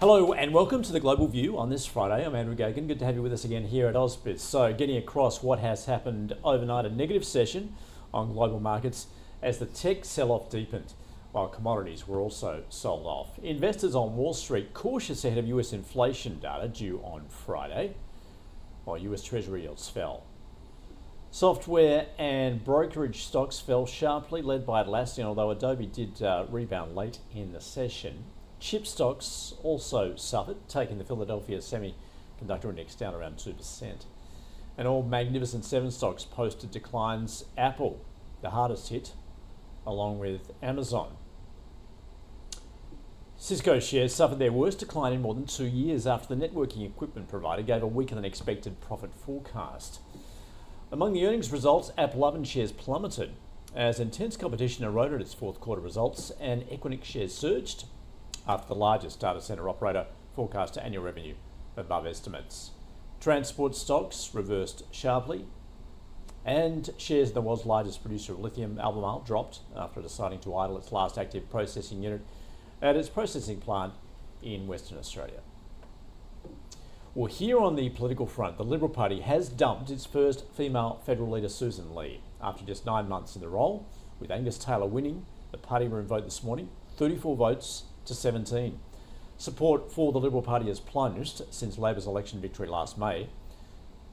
Hello and welcome to the Global View on this Friday. I'm Andrew Gagan. Good to have you with us again here at Ausbits. So getting across what has happened overnight, a negative session on global markets as the tech sell-off deepened, while commodities were also sold off. Investors on Wall Street cautious ahead of US inflation data due on Friday, while US Treasury yields fell. Software and brokerage stocks fell sharply, led by Atlassian, although Adobe did rebound late in the session. Chip stocks also suffered, taking the Philadelphia Semiconductor Index down around 2%. And all Magnificent Seven stocks posted declines. Apple, the hardest hit, along with Amazon. Cisco shares suffered their worst decline in more than 2 years after the networking equipment provider gave a weaker than expected profit forecast. Among the earnings results, Apple Oven shares plummeted as intense competition eroded its fourth quarter results, and Equinix shares surged after the largest data center operator forecast annual revenue above estimates. Transport stocks reversed sharply, and shares of the world's largest producer of lithium, Albemarle, dropped after deciding to idle its last active processing unit at its processing plant in Western Australia. Well, here on the political front, the Liberal Party has dumped its first female federal leader, Susan Lee. After just 9 months in the role, with Angus Taylor winning the party room vote this morning, 34 votes to 17. Support for the Liberal Party has plunged since Labor's election victory last May,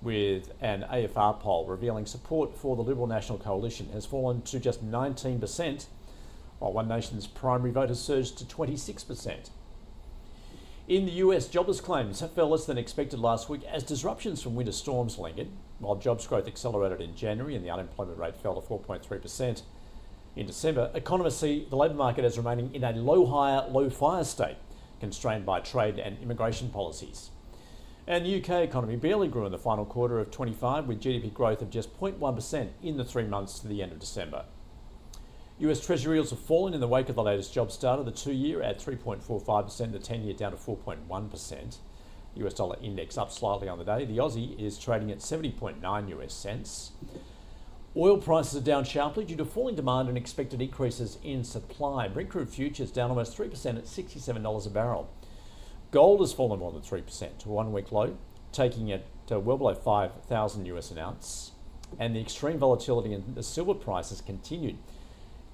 with an AFR poll revealing support for the Liberal National Coalition has fallen to just 19%, while One Nation's primary vote has surged to 26%. In the US, jobless claims fell less than expected last week as disruptions from winter storms lingered, while jobs growth accelerated in January and the unemployment rate fell to 4.3%. In December, economists see the labour market as remaining in a low hire, low fire state, constrained by trade and immigration policies. And the UK economy barely grew in the final quarter of 25, with GDP growth of just 0.1% in the 3 months to the end of December. US Treasury yields have fallen in the wake of the latest jobs data, the 2-year at 3.45%, the 10-year down to 4.1%. The US dollar index up slightly on the day. The Aussie is trading at 70.9 US cents. Oil prices are down sharply due to falling demand and expected increases in supply. Brent crude futures down almost 3% at $67 a barrel. Gold has fallen more than 3% to a 1-week low, taking it to well below 5,000 US an ounce. And the extreme volatility in the silver price has continued.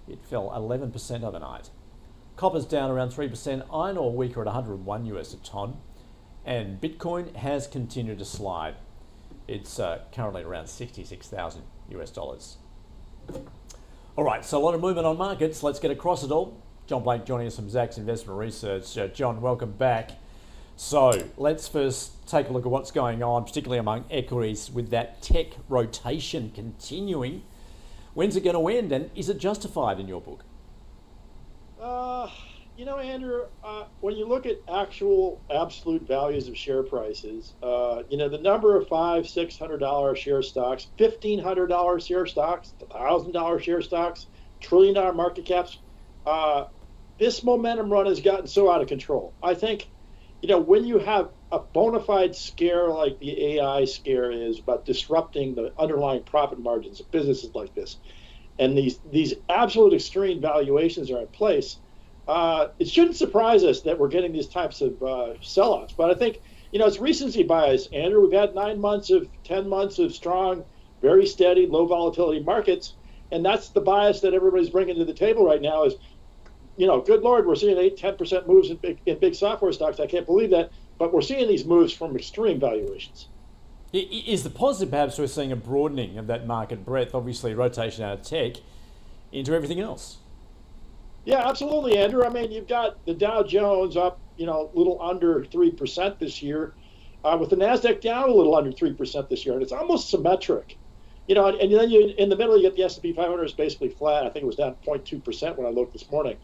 It fell 11% overnight. Copper's down around 3%, iron ore weaker at 101 US a tonne, and Bitcoin has continued to slide. It's currently around 66,000 US dollars. All right, so a lot of movement on markets. Let's get across it all. John Blake joining us from Zacks Investment Research. John, welcome back. So let's first take a look at what's going on, particularly among equities, with that tech rotation continuing. When's it going to end, and is it justified in your book? Andrew, when you look at actual absolute values of share prices, the number of $500-600 share stocks, $1,500 share stocks, $1,000 share stocks, $1 trillion market caps, this momentum run has gotten so out of control. I think, when you have a bona fide scare like the AI scare is about disrupting the underlying profit margins of businesses like this, and these absolute extreme valuations are in place, it shouldn't surprise us that we're getting these types of sell-offs. But I think, it's recency bias, Andrew. We've had 10 months of strong, very steady, low volatility markets, and that's the bias that everybody's bringing to the table right now is, good Lord, we're seeing 8-10% moves in big software stocks. I can't believe that, but we're seeing these moves from extreme valuations. Is the positive perhaps we're seeing a broadening of that market breadth, obviously rotation out of tech into everything else? Yeah, absolutely, Andrew. I mean, you've got the Dow Jones up, a little under 3% this year, with the NASDAQ down a little under 3% this year, and it's almost symmetric. And then in the middle, you get the S&P 500 is basically flat. I think it was down 0.2% when I looked this morning.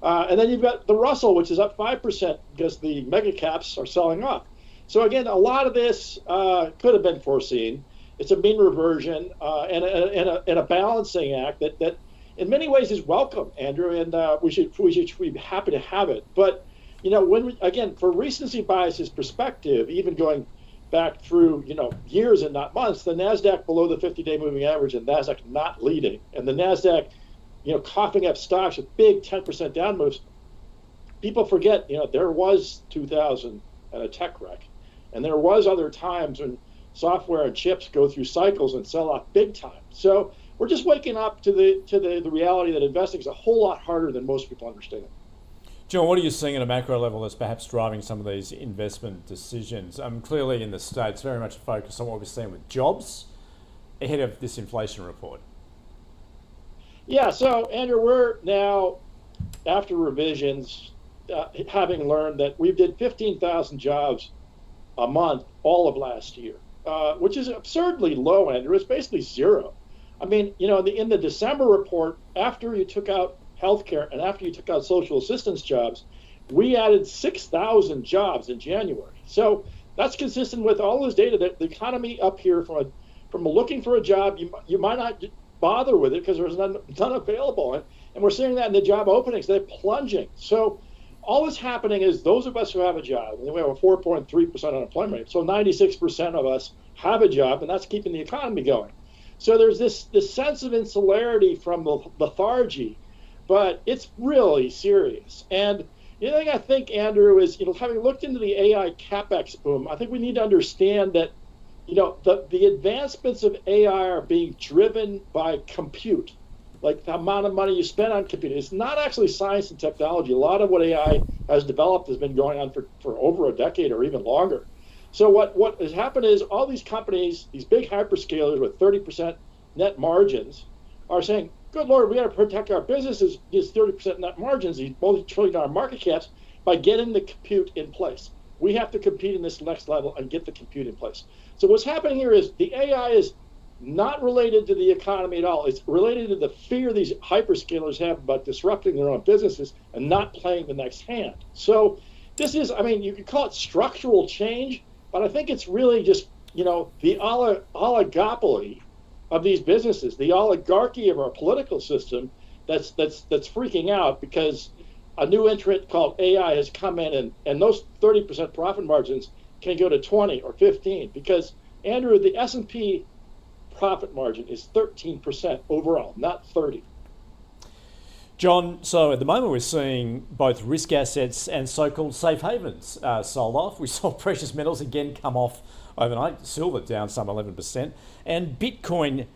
And then you've got the Russell, which is up 5% because the mega caps are selling off. So again, a lot of this could have been foreseen. It's a mean reversion and a balancing act that in many ways is welcome, Andrew, and we should be happy to have it. But for recency bias's perspective, even going back through years and not months, the Nasdaq below the 50-day moving average, and Nasdaq not leading, and the Nasdaq coughing up stocks with big 10% down moves, people forget, there was 2000 and a tech wreck, and there was other times when software and chips go through cycles and sell off big time. So we're just waking up to the reality that investing is a whole lot harder than most people understand. John, what are you seeing at a macro level that's perhaps driving some of these investment decisions? Clearly in the States, very much focused on what we're seeing with jobs ahead of this inflation report. Yeah, so Andrew, we're now, after revisions, having learned that we did 15,000 jobs a month all of last year, which is absurdly low, Andrew. It's basically zero. I mean, in the December report, after you took out healthcare and after you took out social assistance jobs, we added 6,000 jobs in January. So that's consistent with all this data that the economy up here, from looking for a job, you might not bother with it because there's none available. And we're seeing that in the job openings, they're plunging. So all that's happening is those of us who have a job, and we have a 4.3% unemployment rate, so 96% of us have a job, and that's keeping the economy going. So there's this sense of insularity from the lethargy, but it's really serious. And the other thing I think, Andrew, is having looked into the AI capex boom, I think we need to understand that the advancements of AI are being driven by compute, like the amount of money you spend on computing. It's not actually science and technology. A lot of what AI has developed has been going on for over a decade or even longer. So what has happened is all these companies, these big hyperscalers with 30% net margins, are saying, good Lord, we got to protect our businesses, these 30% net margins, these multi-trillion-dollar market caps, by getting the compute in place. We have to compete in this next level and get the compute in place. So what's happening here is the AI is not related to the economy at all. It's related to the fear these hyperscalers have about disrupting their own businesses and not playing the next hand. So this is, you could call it structural change, but I think it's really just, the oligopoly of these businesses, the oligarchy of our political system that's freaking out because a new entrant called AI has come in, and those 30% profit margins can go to 20 or 15 because, Andrew, the S&P profit margin is 13% overall, not 30. John, so at the moment we're seeing both risk assets and so-called safe havens sold off. We saw precious metals again come off overnight, silver down some 11%, and Bitcoin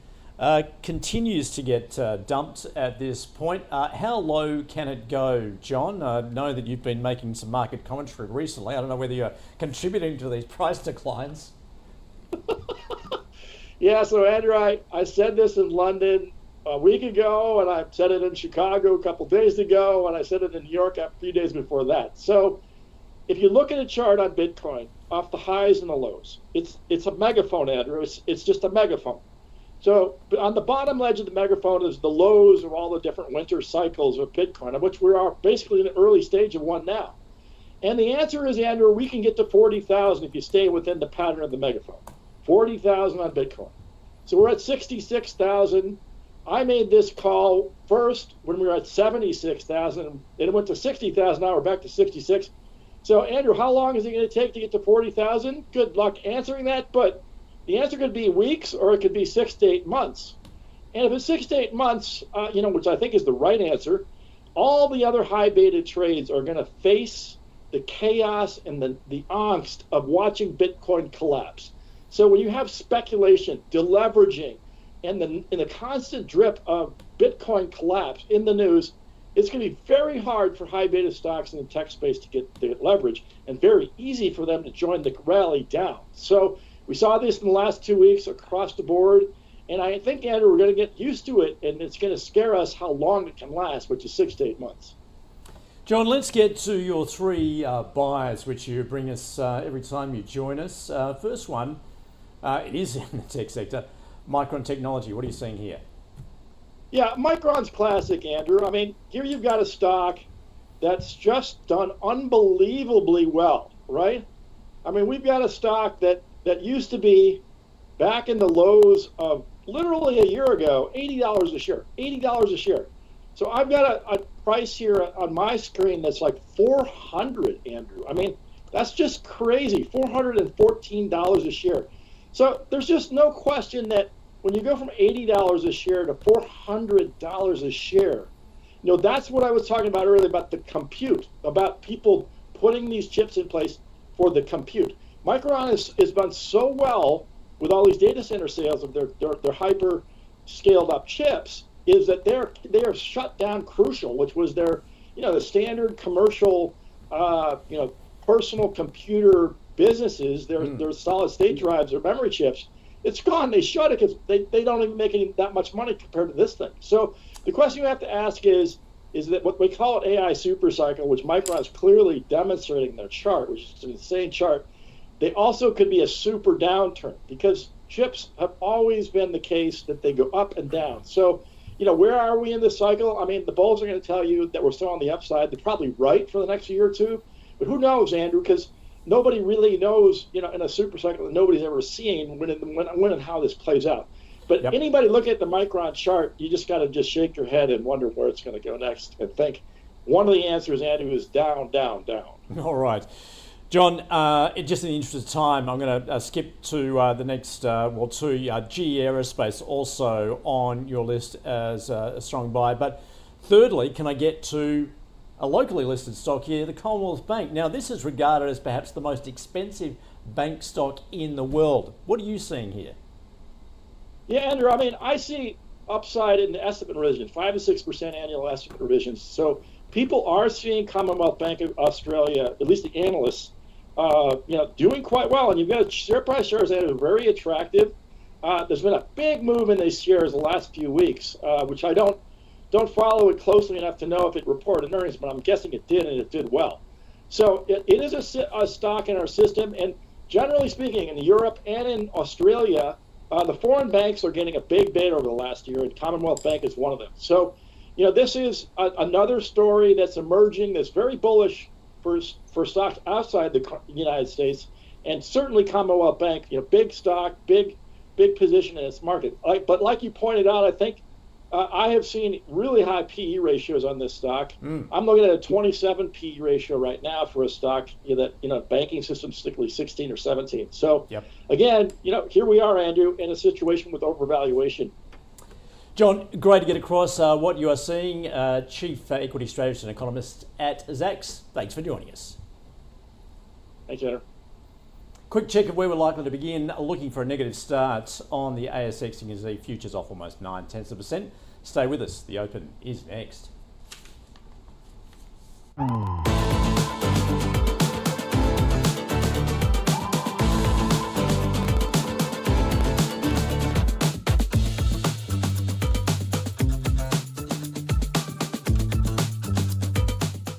continues to get dumped at this point. How low can it go, John? I know that you've been making some market commentary recently. I don't know whether you're contributing to these price declines. Yeah, so Andrew, I said this in London a week ago, and I said it in Chicago a couple days ago, and I said it in New York a few days before that. So if you look at a chart on Bitcoin, off the highs and the lows, it's a megaphone, Andrew. It's just a megaphone. So on the bottom ledge of the megaphone is the lows of all the different winter cycles of Bitcoin, of which we are basically in the early stage of one now. And the answer is, Andrew, we can get to 40,000 if you stay within the pattern of the megaphone. 40,000 on Bitcoin. So we're at 66,000. I made this call first when we were at 76,000, and it went to 60,000. Now we're back to 66. So, Andrew, how long is it going to take to get to 40,000? Good luck answering that, but the answer could be weeks or it could be 6 to 8 months. And if it's 6 to 8 months, which I think is the right answer, all the other high beta trades are going to face the chaos and the angst of watching Bitcoin collapse. So when you have speculation, deleveraging, and the constant drip of Bitcoin collapse in the news, it's going to be very hard for high beta stocks in the tech space to get leverage, and very easy for them to join the rally down. So we saw this in the last 2 weeks across the board, and I think, Andrew, we're going to get used to it, and it's going to scare us how long it can last, which is 6 to 8 months. John, let's get to your three buys, which you bring us every time you join us. First one, it is in the tech sector, Micron Technology. What are you seeing here? Yeah, Micron's classic, Andrew. Here you've got a stock that's just done unbelievably well, right? We've got a stock that used to be back in the lows of literally a year ago, $80 a share, $80 a share. So I've got a price here on my screen that's like 400, Andrew. That's just crazy, $414 a share. So there's just no question that when you go from $80 a share to $400 a share, That's what I was talking about earlier about the compute, about people putting these chips in place for the compute. Micron has done so well with all these data center sales of their hyper scaled up chips, is that they are shut down Crucial, which was their, the standard commercial, personal computer businesses, their solid state drives, their memory chips. It's gone. They shut it because they don't even make that much money compared to this thing. So the question you have to ask is that what we call it AI super cycle, which Micron is clearly demonstrating in their chart, which is an insane chart, they also could be a super downturn because chips have always been the case that they go up and down. So, where are we in this cycle? I mean, the bulls are going to tell you that we're still on the upside. They're probably right for the next year or two. But who knows, Andrew, because nobody really knows, in a super cycle that nobody's ever seen when and how this plays out. But Anybody look at the Micron chart, you just got to just shake your head and wonder where it's going to go next and think. One of the answers, Andrew, is down, down, down. All right. John, just in the interest of time, I'm going to skip to the next, two. GE Aerospace also on your list as a strong buy. But thirdly, can I get to a locally listed stock here, the Commonwealth Bank? Now, this is regarded as perhaps the most expensive bank stock in the world. What are you seeing here? Yeah, Andrew, I mean, I see upside in the estimate revision, 5 to 6% annual estimate revisions. So people are seeing Commonwealth Bank of Australia, at least the analysts, doing quite well. And you've got share price shares that are very attractive. There's been a big move in these shares the last few weeks, which I don't follow it closely enough to know if it reported earnings, but I'm guessing it did, and it did well. So it is a stock in our system. And generally speaking, in Europe and in Australia, the foreign banks are getting a big bid over the last year, and Commonwealth Bank is one of them. So, this is another story that's emerging that's very bullish for stocks outside the United States, and certainly Commonwealth Bank, big stock, big position in its market. But like you pointed out, I think I have seen really high PE ratios on this stock. I'm looking at a 27 PE ratio right now for a stock that, banking system, particularly 16 or 17. So again, here we are, Andrew, in a situation with overvaluation. John, great to get across what you are seeing. Chief Equity Strategist and Economist at Zacks. Thanks for joining us. Thanks, Andrew. Quick check of where we're likely to begin. Looking for a negative start on the ASX. You can see futures off almost 0.9%. Stay with us. The open is next.